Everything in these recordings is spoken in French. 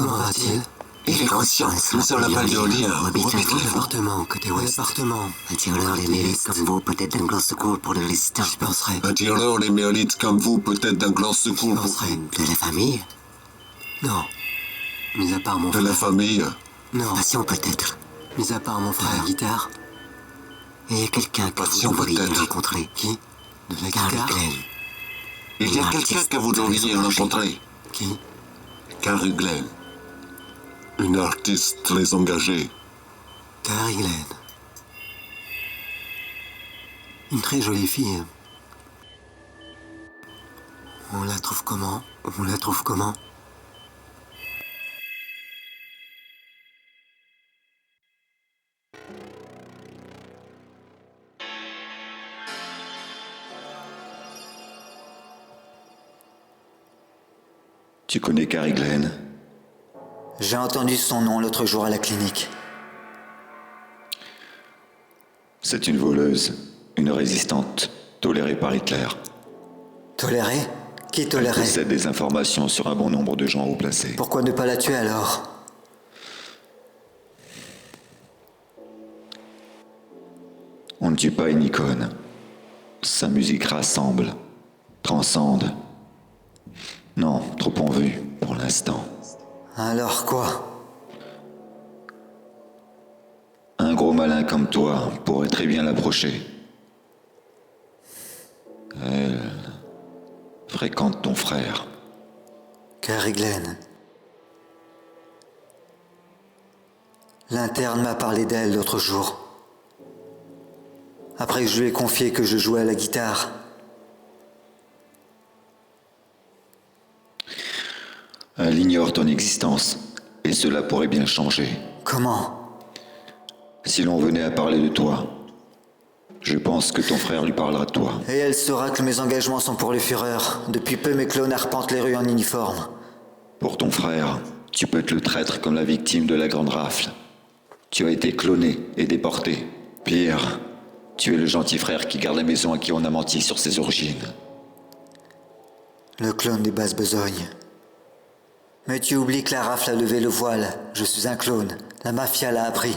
Comment va-t-il? Il est conscient. Nous avons l'appel de Oli. L'appartement, côté ouest. L'appartement. Un tireur, les milices comme vous, peut-être d'un grand secours pour les résistants. Je penserais. Un tireur, les méolites comme vous, peut-être d'un grand secours. Je penserais. De la famille? Non. Mis à part mon De frère. la famille. Non. Passion, peut-être. Mis à part mon frère. La guitare? Et il y a quelqu'un que Passion, vous devriez peut-être. rencontrer. Qui? De la Carrie guitare? Glenn. Il y a quelqu'un que vous devriez rencontrer. Qui? Carrie Glenn. Une artiste très engagée. Carrie Glenn. Une très jolie fille. On la trouve comment? On la trouve comment? Tu connais Carrie Glenn? J'ai entendu son nom l'autre jour à la clinique. C'est une voleuse, une résistante, tolérée par Hitler. Toléré? Qui Elle tolérait? possède des informations sur un bon nombre de gens haut placés. Pourquoi ne pas la tuer alors? On ne tue pas une icône. Sa musique rassemble, transcende. Non, trop en vue, pour l'instant. Alors quoi? Un gros malin comme toi pourrait très bien l'approcher. Elle fréquente ton frère. Carrie Glenn. L'interne m'a parlé d'elle l'autre jour. Après que je lui ai confié que je jouais à la guitare. Elle ignore ton existence, et cela pourrait bien changer. Comment? Si l'on venait à parler de toi, je pense que ton frère lui parlera de toi. Et elle saura que mes engagements sont pour le Führer. Depuis peu, mes clones arpentent les rues en uniforme. Pour ton frère, tu peux être le traître comme la victime de la grande rafle. Tu as été cloné et déporté. Pire, tu es le gentil frère qui garde la maison à qui on a menti sur ses origines. Le clone des basses besognes. Mais tu oublies que la rafle a levé le voile. Je suis un clone. La mafia l'a appris.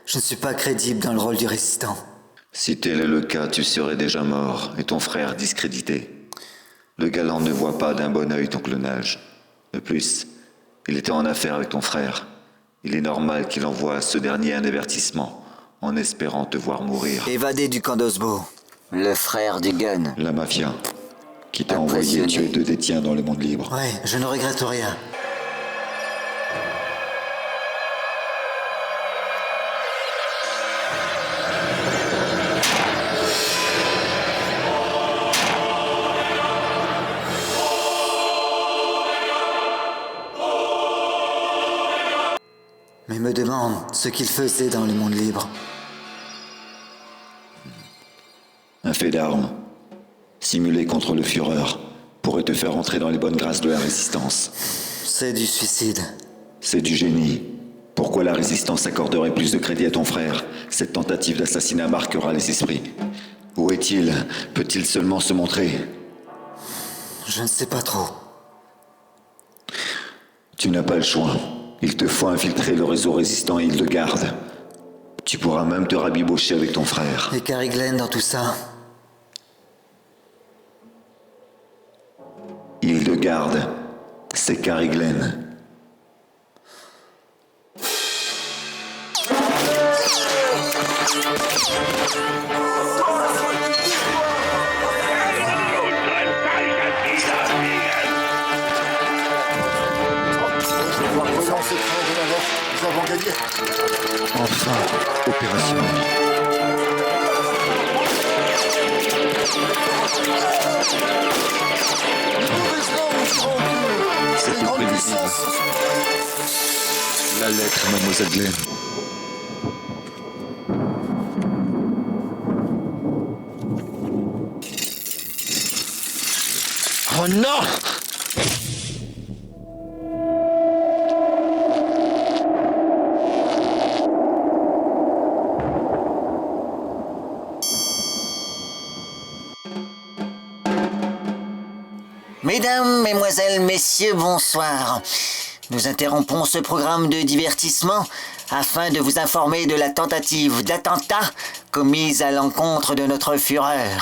Je ne suis pas crédible dans le rôle du résistant. Si tel est le cas, tu serais déjà mort et ton frère discrédité. Le galant ne voit pas d'un bon œil ton clonage. De plus, il était en affaire avec ton frère. Il est normal qu'il envoie à ce dernier un avertissement, en espérant te voir mourir. Évadé du camp d'Osbo. Le frère du gun. La mafia, qui t'a envoyé Impressionné. tuer 2 détiens dans le monde libre. Ouais, je ne regrette rien. Mais me demande ce qu'il faisait dans le monde libre. Un fait d'armes, simulé contre le Führer, pourrait te faire entrer dans les bonnes grâces de la résistance. C'est du suicide. C'est du génie. Pourquoi la résistance accorderait plus de crédit à ton frère? Cette tentative d'assassinat marquera les esprits. Où est-il? Peut-il seulement se montrer? Je ne sais pas trop. Tu n'as pas le choix. Il te faut infiltrer le réseau résistant et il le garde. Tu pourras même te rabibocher avec ton frère. Et Carrie Glenn dans tout ça? Il le garde. C'est Carrie Glenn. Nous avons gagné. Enfin, opérationnel. C'était prévisible. La lettre, mademoiselle Glenn. Oh non! Mesdames, mesdemoiselles, messieurs, bonsoir. Nous interrompons ce programme de divertissement afin de vous informer de la tentative d'attentat commise à l'encontre de notre Führer.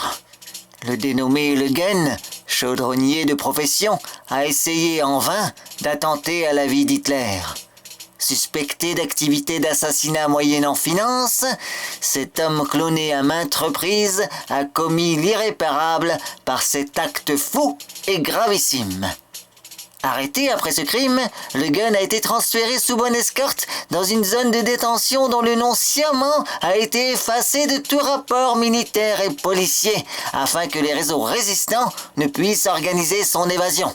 Le dénommé Le Gun, chaudronnier de profession, a essayé en vain d'attenter à la vie d'Hitler. Suspecté d'activités d'assassinat moyennant finance, cet homme cloné à maintes reprises a commis l'irréparable par cet acte fou et gravissime. Arrêté après ce crime, Le Gun a été transféré sous bonne escorte dans une zone de détention dont le nom sciemment a été effacé de tout rapport militaire et policier afin que les réseaux résistants ne puissent organiser son évasion.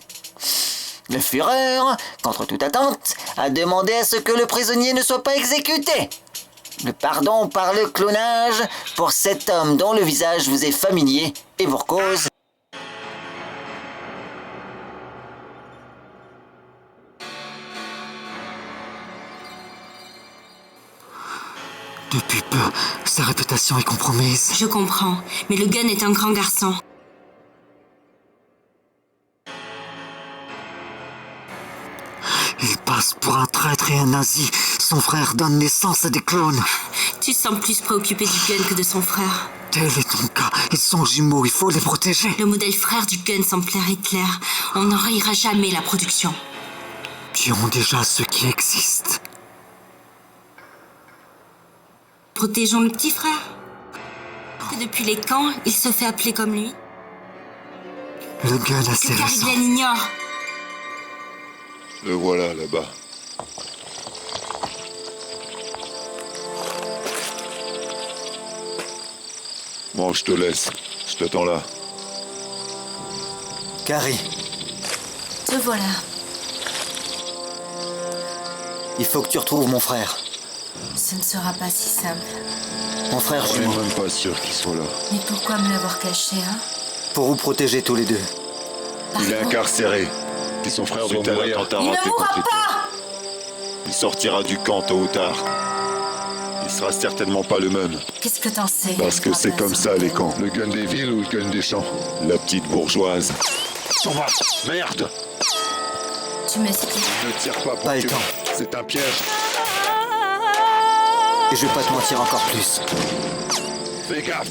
Le Führer, contre toute attente, a demandé à ce que le prisonnier ne soit pas exécuté. Le pardon par le clonage pour cet homme dont le visage vous est familier et pour cause. Depuis peu, sa réputation est compromise. Je comprends, mais Le Gun est un grand garçon. Il passe pour un traître et un nazi. Son frère donne naissance à des clones. Tu sembles plus préoccupé du Gun que de son frère. Tel est ton cas. Ils sont jumeaux, il faut les protéger. Le modèle frère du Gun semble plaire à Hitler. On n'enrayera jamais la production. Tuons déjà ceux qui existent. Protégeons le petit frère. Que depuis les camps, il se fait appeler comme lui. Le Gun a ses Que Carrie raisons. Glenn ignore. Le voilà là-bas. Bon, je te laisse. Je t'attends là. Carrie, Te voilà. il faut que tu retrouves mon frère. Ce ne sera pas si simple. Mon frère On jumeau. n'est même pas sûr qu'il soit là. Mais pourquoi me l'avoir caché, hein? Pour vous protéger tous les deux. Il est incarcéré. Et son frère doit mourir. Il ne mourra pas! Il sortira du camp tôt ou tard. Il sera certainement pas le même. Qu'est-ce que t'en sais? Parce que c'est comme ça les camps. Le gun des villes ou le gun des champs? La petite bourgeoise. S'en va. Merde. Tu m'expliques. Ne tire pas pour Pas le tuer. temps. C'est un piège. Et je vais pas te mentir encore plus. Fais gaffe.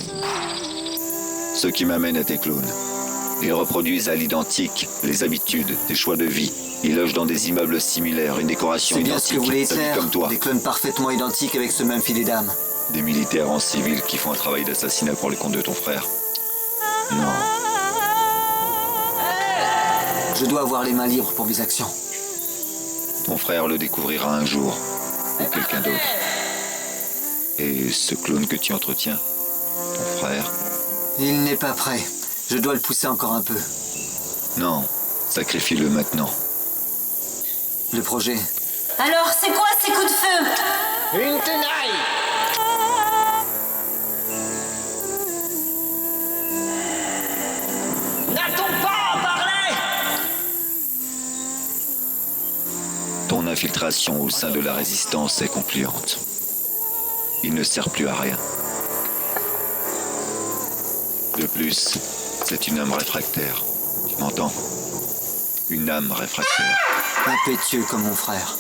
Ce qui m'amène à tes clones. Ils reproduisent à l'identique les habitudes, tes choix de vie. Ils logent dans des immeubles similaires, une décoration C'est bien ce identique, que voulait s'habillent Hitler. comme toi. Des clones parfaitement identiques avec ce même filet d'âme. Des militaires en civil qui font un travail d'assassinat pour le compte de ton frère. Non, Je dois avoir les mains libres pour mes actions. ton frère le découvrira un jour, ou quelqu'un d'autre. Et ce clone que tu entretiens, ton frère, Il n'est pas prêt. Je dois le pousser encore un peu. non, sacrifie-le maintenant. Le projet. Alors, c'est quoi ces coups de feu? Une tenaille! N'a-t-on pas parlé? Ton infiltration au sein de la résistance est concluante. Il ne sert plus à rien. De plus, c'est une âme réfractaire. Tu m'entends? Une âme réfractaire. Impétueux comme mon frère.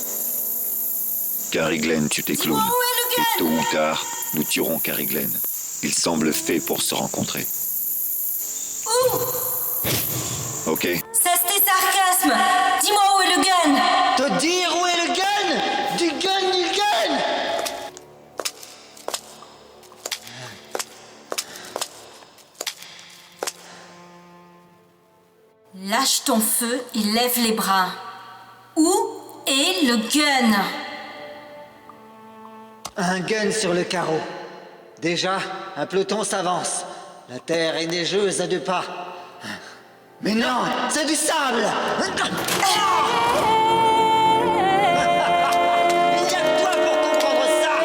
Carrie Glenn, tu t'es clone. Dis-moi où est le Et gun? tôt ou tard, nous tuerons Carrie Glenn. Il semble fait pour se rencontrer. Où? Ok? Cesse tes sarcasmes! Dis-moi où est le gun? Te dire où est le gun? Du gun, du gun! Lâche ton feu et lève les bras. Où est le gun? Un gun sur le carreau. Déjà, un peloton s'avance. La terre est neigeuse à 2 pas. Mais non, c'est du sable! Il n'y a que toi pour comprendre ça!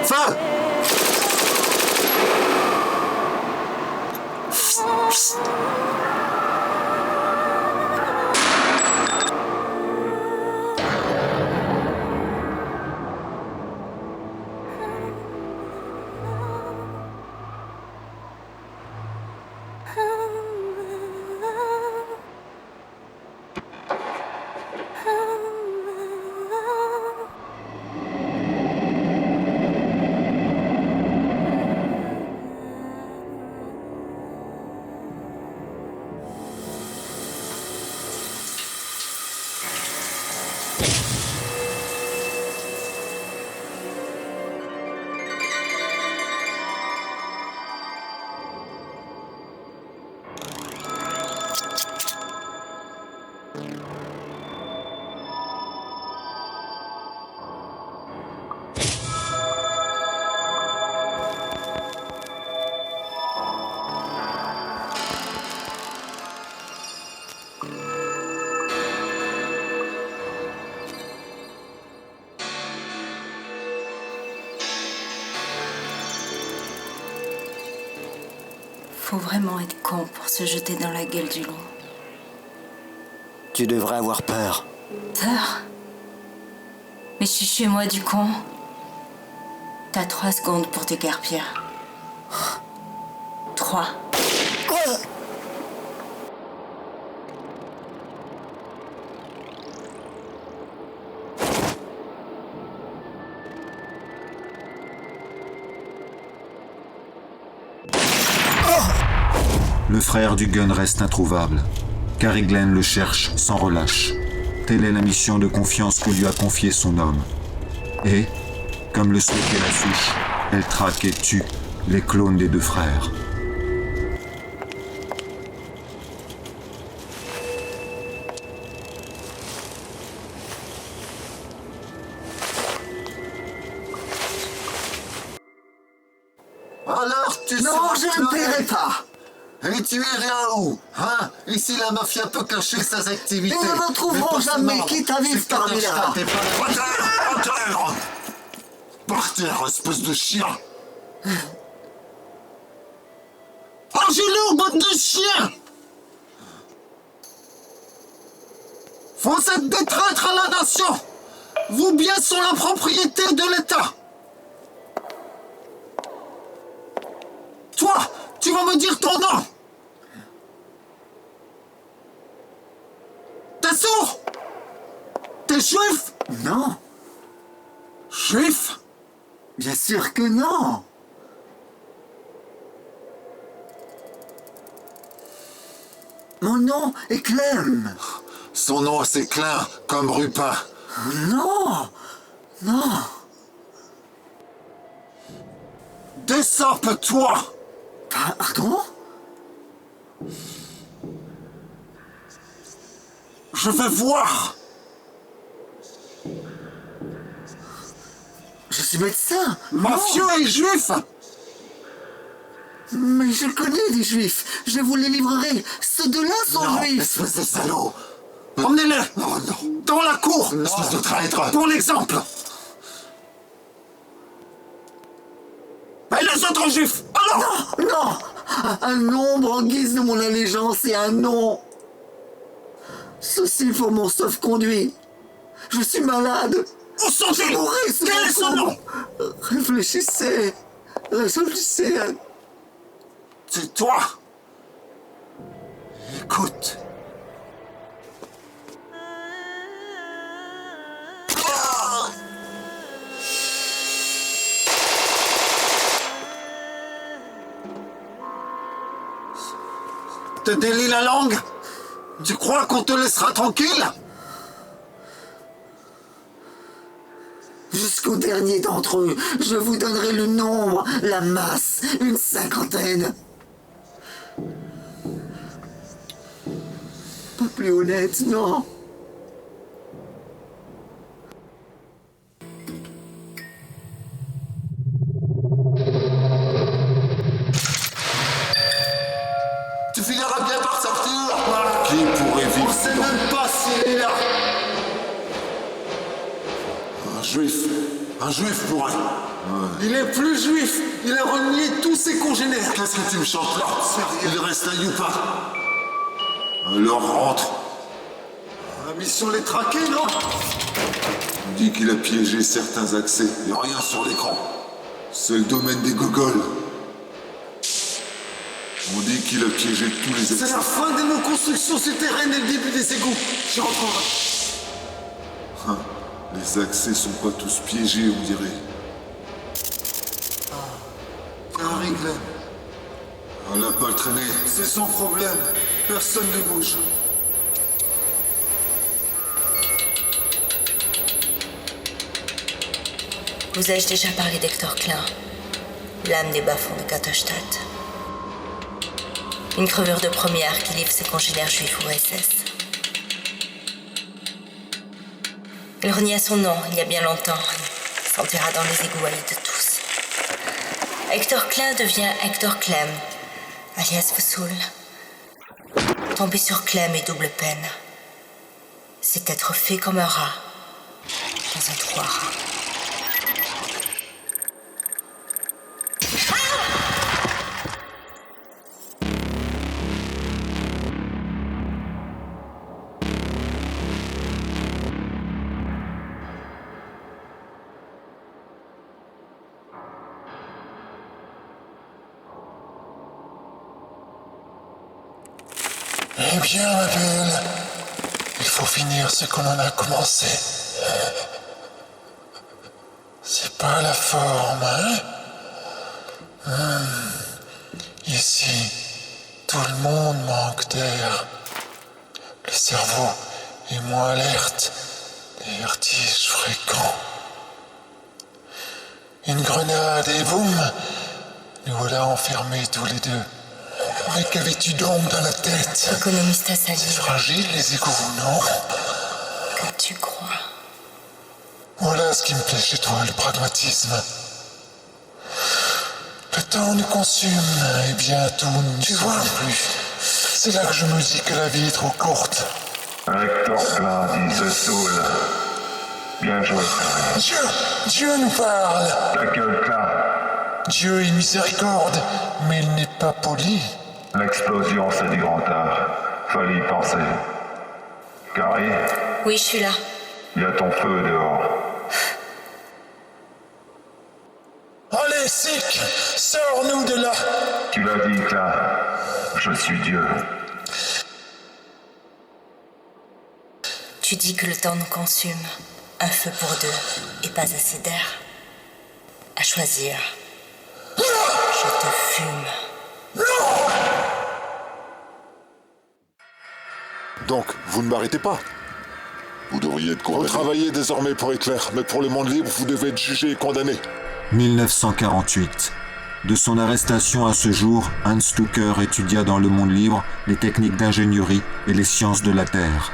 Feu! Faut vraiment être con pour se jeter dans la gueule du loup. Tu devrais avoir peur. Peur? Mais je suis chez moi, du con. T'as 3 secondes pour t'écarpir. 3. Le frère du gun reste introuvable. Carrie Glenn le cherche sans relâche. Telle est la mission de confiance que lui a confiée son homme. Et, comme le souhaitait la souche, elle traque et tue les clones des 2 frères. Alors, tu Non, je ne paierai pas. Et tu irais où? Hein? Ici, la mafia peut cacher ses activités. Ils ne me trouveront jamais, quitte à vivre parmi les rats. Par terre! Par terre, espèce de chien! Angelo, bande de chiens! Vous êtes des traîtres à la nation! Vos biens sont la propriété de l'État! Toi, tu vas me dire ton nom! T'es sourd? T'es juif? Non, Juif? bien sûr que non. Mon nom est Clem. Son nom c'est Klein, comme Rupin. Non, non. Désorpe-toi! Pardon? Je veux voir! Je suis médecin. Mafieux et juif! Mais je connais des juifs. Je vous les livrerai. Ceux de là sont Non, juifs. espèce de salaud! Emmenez-les! Oh non! Dans la cour! Espèce de traître! Pour l'exemple! Et les autres juifs! Alors! Non, un nombre en guise de mon allégeance et un nom. Ceci pour mon sauf-conduit. Je suis malade. Où sont-ils? Mourrez sous Quel mon est son coup. nom? Réfléchissez. Réfléchissez. C'est toi! Écoute! Te délie la langue? Tu crois qu'on te laissera tranquille? Jusqu'au dernier d'entre eux, je vous donnerai le nombre, la masse, une 50aine. Pas plus honnête, non. Tu finiras bien par sortir. Qui pourrait vivre? On sait même pas s'il est là. Un juif pourrait. Il est plus juif. Il a renié tous ses congénères. Qu'est-ce que tu me chantes là? Il reste un youpa. Alors rentre. La mission les traquer, non? On dit qu'il a piégé certains accès. Il n'y a rien sur l'écran. C'est le domaine des gogoles. On dit qu'il a piégé tous les accès. C'est la fin de nos constructions souterraines et le début des égouts. J'y rentrerai. Les accès sont pas tous piégés, on dirait. Harry Glenn. On l'a pas traîné. C'est son problème. Personne ne bouge. Vous ai-je déjà parlé d'Hector Klein, l'âme des bas-fonds de Katterstadt? Une crevure de première qui livre ses congénères juifs au SS. Il renia son nom il y a bien longtemps, s'enterra dans les égouts haïs de tous. Hector Klein devient Hector Clem, alias Vesoul. Tomber sur Clem est double peine. C'est être fait comme un rat, dans un trou à rats. Eh bien, ma belle, il faut finir ce qu'on en a commencé. C'est pas la forme, hein? Ici, tout le monde manque d'air. Le cerveau est moins alerte, les vertiges fréquents. Une grenade et boum, nous voilà enfermés tous les deux. Mais qu'avais-tu donc dans la tête? Économise ta salive. C'est fragile les égouts, non? Que tu crois. Voilà ce qui me plaît chez toi, le pragmatisme. Le temps nous consume et bientôt nous ne sommes plus. C'est là que je me dis que la vie est trop courte. Hector Klein dit se saoule. Bien joué. Dieu nous parle. Ta gueule, Klein. Dieu est miséricorde, mais il n'est pas poli. L'explosion, c'est du grand art. Fallait y penser. Carrie, Oui, je suis là. il y a ton feu dehors. Allez, Sick, sors-nous de là. Tu l'as dit, Klein. Je suis Dieu. Tu dis que le temps nous consume. Un feu pour deux et pas assez d'air. À choisir. Je te fume. Donc, vous ne m'arrêtez pas. Vous devriez être Vous condamné. travaillez désormais pour Éclair, mais pour le monde libre, vous devez être jugé et condamné. 1948. De son arrestation à ce jour, Hans Tucker étudia dans le monde libre les techniques d'ingénierie et les sciences de la Terre.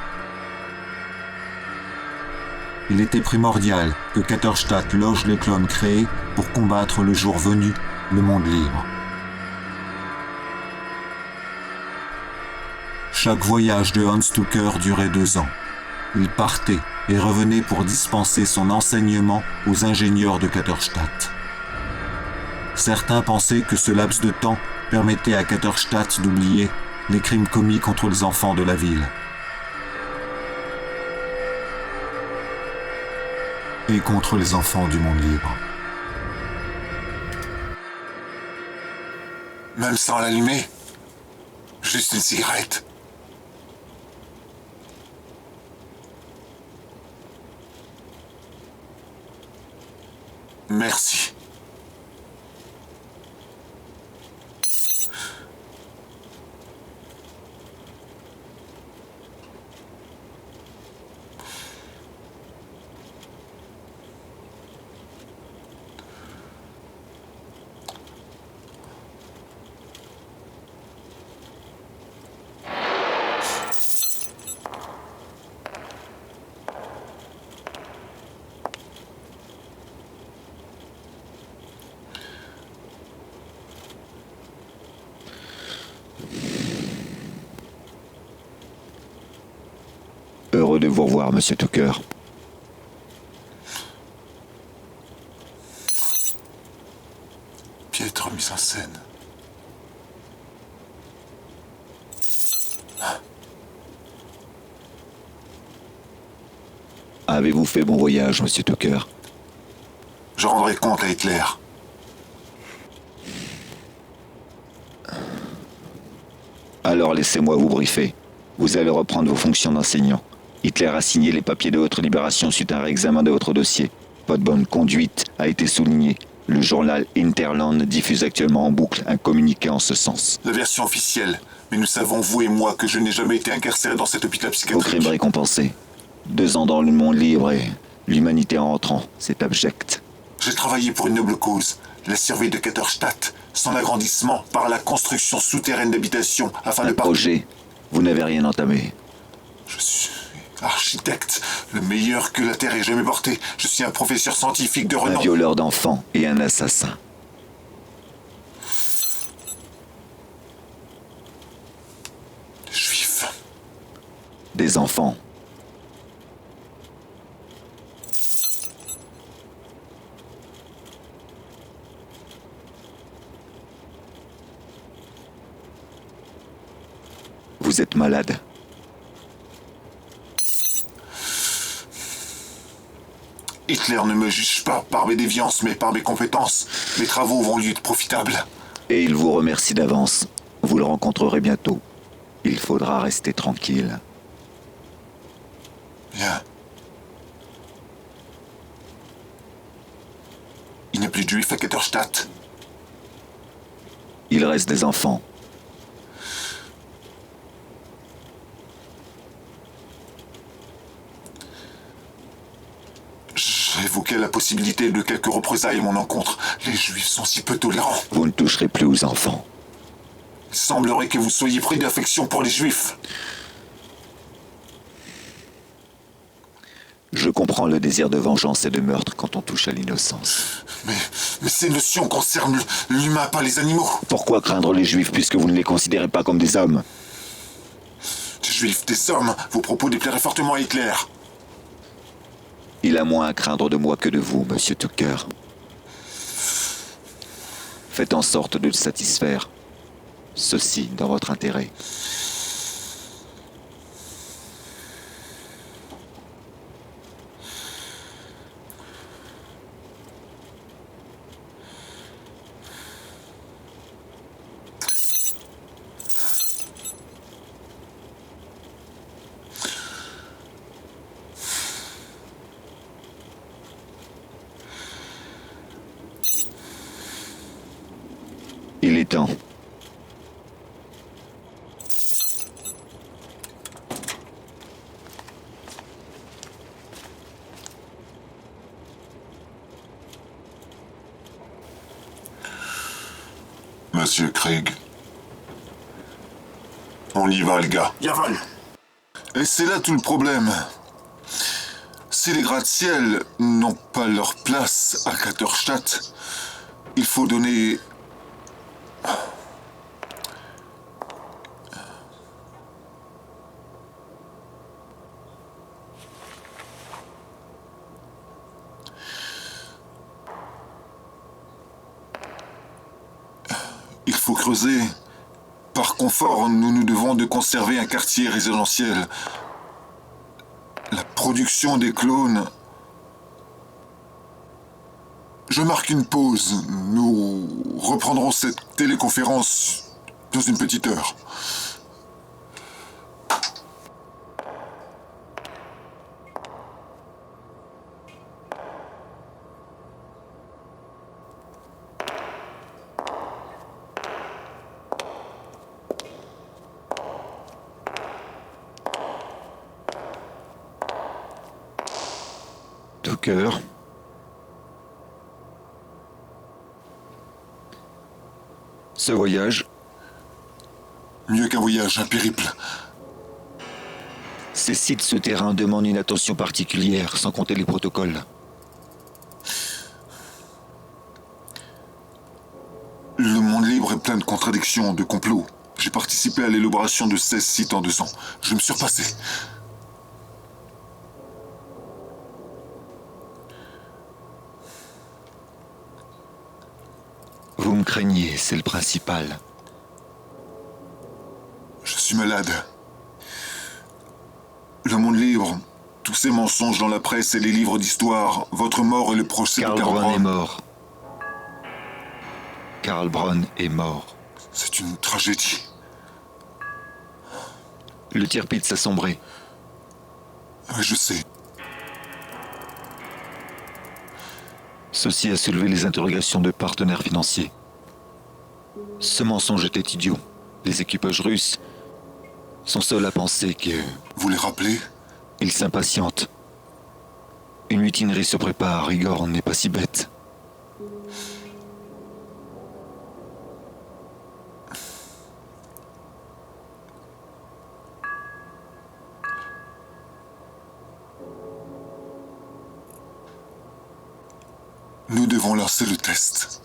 Il était primordial que Katerstadt loge les clones créés pour combattre le jour venu le monde libre. Chaque voyage de Hans Tucker durait 2 ans. Il partait et revenait pour dispenser son enseignement aux ingénieurs de Katerstadt. Certains pensaient que ce laps de temps permettait à Katerstadt d'oublier les crimes commis contre les enfants de la ville. Et contre les enfants du monde libre. Même sans l'allumer. Juste une cigarette. Merci. Heureux de vous revoir, Monsieur Tucker. Piètre mise en scène. Avez-vous fait bon voyage, Monsieur Tucker? Je rendrai compte à Hitler. Alors laissez-moi vous briefer. Vous allez reprendre vos fonctions d'enseignant. Hitler a signé les papiers de votre libération suite à un réexamen de votre dossier. Votre bonne conduite a été soulignée. Le journal Interland diffuse actuellement en boucle un communiqué en ce sens. La version officielle. Mais nous savons, vous et moi, que je n'ai jamais été incarcéré dans cet hôpital Vos psychiatrique. crimes récompensés. 2 ans dans le monde libre et l'humanité en rentrant. C'est abject. J'ai travaillé pour une noble cause, la survie de Katerstadt, son agrandissement par la construction souterraine d'habitations afin Un de projet. Vous n'avez rien entamé. Je suis architecte, le meilleur que la Terre ait jamais porté. Je suis un professeur scientifique de Un renom. violeur d'enfants et un assassin. Juif. Des enfants. Vous êtes malade. Hitler ne me juge pas par mes déviances, mais par mes compétences. Mes travaux vont lui être profitables. Et il vous remercie d'avance. Vous le rencontrerez bientôt. Il faudra rester tranquille. Bien. Il n'y a plus de juifs à Ketterstadt. Il reste des enfants. J'ai évoqué la possibilité de quelques représailles à mon encontre. Les juifs sont si peu tolérants. Vous ne toucherez plus aux enfants. Il semblerait que vous soyez pris d'affection pour les juifs. Je comprends le désir de vengeance et de meurtre quand on touche à l'innocence. Mais ces notions concernent l'humain, pas les animaux. Pourquoi craindre les juifs puisque vous ne les considérez pas comme des hommes? Des juifs, des hommes, vos propos déplairaient fortement à Hitler. Il a moins à craindre de moi que de vous, monsieur Tucker. Faites en sorte de le satisfaire. Ceci dans votre intérêt. Il est temps. Monsieur Craig. On y va, les gars. Jawohl. Et c'est là tout le problème. Si les gratte-ciel n'ont pas leur place à Ketterstadt, il faut donner... Il faut creuser. Par confort, nous nous devons de conserver un quartier résidentiel. La production des clones... Je marque une pause. Nous reprendrons cette téléconférence dans une petite heure. Tucker. Ce voyage, Mieux qu'un voyage, un périple. ces sites souterrains demandent une attention particulière, sans compter les protocoles. Le monde libre est plein de contradictions, de complots. J'ai participé à l'élaboration de 16 sites en 2 ans. Je me suis repassé. Vous me craignez, c'est le principal. Je suis malade. Le monde libre, tous ces mensonges dans la presse et les livres d'histoire, votre mort et le procès de Karl Karl Braun est Braun. mort. Karl Braun est mort. C'est une tragédie. Le Tirpitz s'est sombré. Oui, je sais. Ceci a soulevé les interrogations de partenaires financiers. Ce mensonge était idiot. Les équipages russes sont seuls à penser que... Vous les rappelez? Ils s'impatientent. Une mutinerie se prépare, Igor n'est pas si bête. Nous devons lancer le test.